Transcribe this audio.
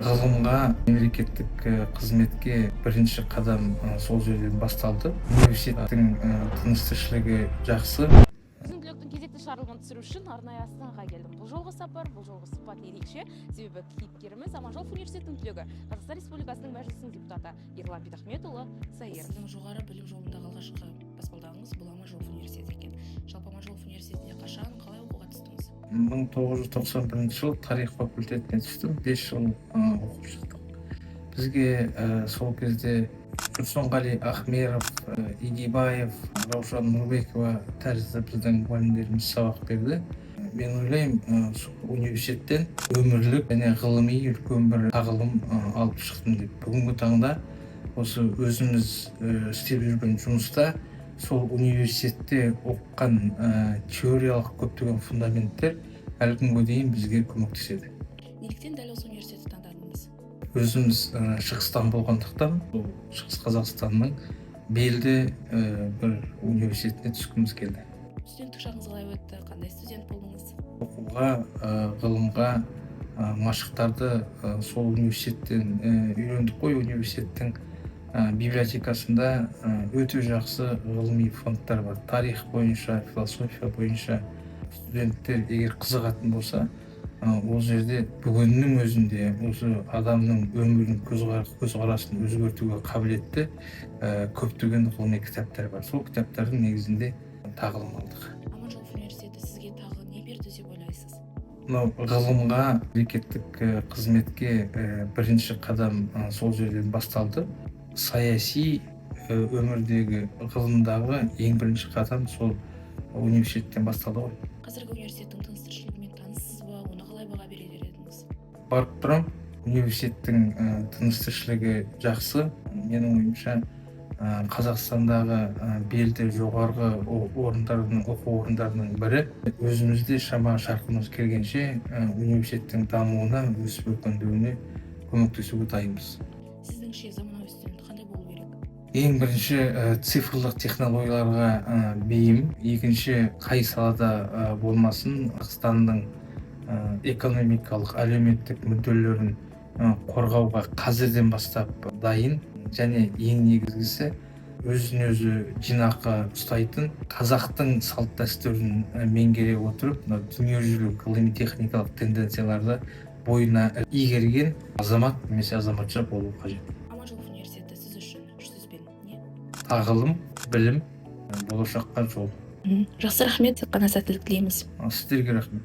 Ғылымға, мемлекеттік қызметке бірінші қадам сол жерден басталды. Университеттің тыныс-тіршілігі жақсы. Түлектің кезекті шығарылған түсіру үшін арнайы Астанаға келдім. Бұл жолғы сапар, бұл жолғы сұхбат ерекше. Себебі кейіпкеріміз Аманжолов университетінің түлегі, Қазақстан Республикасының мәжілісінің депутаты Ерлан Бидахметұлы Сайыр. Сіздің жоғары білім жолындағы алғашқы баспалдағыңыз бұл Аманжолов университеті екен. Жалпы Аманжолов университетіне қашан, қалай оқуға түстіңіз? 1991 жыл тарих факультетіне түстім. 5 жыл оқып шықтым. Бізге сол кезде Тұрсынғали Ахмеров, Игибаев, Раушан Нұрбекова тәрізді біздің мұғалімдеріміз сабақ берді. Мен ойлаймын, университеттен өмірлік және ғылыми үлкен бір тағылым алып шықтым деп. Бүгінгі таңда осы өзіміз істеп жүрген жұмыста сол университетте оқыған теориялық көптеген фундаменттер әлі күнге дейін бізге көмектеседі. Неліктен дәл осы университетті таңдадыңыз? Өзіміз Шығыстан болғандықтан, Шығыс Қазақстанның белді бір университетіне түскіміз келді. Студенттік шағыңыз қалай өтті? Қандай студент болдыңыз? Оқуға, ғылымға машықтарды сол университеттен үйрендік қой. Университеттің библиотекасында өте жақсы ғылыми фондтар бар. Тарих бойынша, философия бойынша студенттер егер қызығатын болса, ол жерде бүгіннің өзінде осы адамның өмірін, көзқарасын өзгертуге қабілетті көптеген ғылыми кітаптар бар. Сол кітаптардың негізінде тағылым алдық. Аманжолов университеті сізге тағы не берді деп ойлайсыз? Ғылымға, мемлекеттік қызметке бірінші қадам сол жерден басталды. Саяси өмірдегі ғылымдағы ең бірінші қадам сол университеттен басталды ғой. Қазіргі университеттің тыныс-тіршілігімен таныссыз ба? Оны қалай баға берер едіңіз? Барып тұрам, университеттің тыныс-тіршілігі жақсы. Менің ойымша, Қазақстандағы белді жоғарғы оқу орындарының бірі. Өзімізде шама шарқымыз келгенше университеттің дамуына, өсіп өркендеуіне көмектесуге дайынбыз. Сіздіңше заманауи студент қандай болу керек? Ең бірінші цифрлық технологияларға бейім, екінші қай салада болмасын, Қазақстанның экономикалық, әлеуметтік мүдделерін қорғауға қазірден бастап дайын, және ең негізгісі өзін өзі жинақы ұстайтын, қазақтың салт дәстүрін меңгере отырып, дүниежүзілік ғылыми-техникалық тенденцияларды бойына игерген азамат немесе азаматша болу қажет. Аманжолов университеті сіз үшін үш сөзбен не? Тағылым, білім, болашаққа жол. Жақсы, рахмет. Тек қана сәттілік тілейміз. Сіздерге рахмет.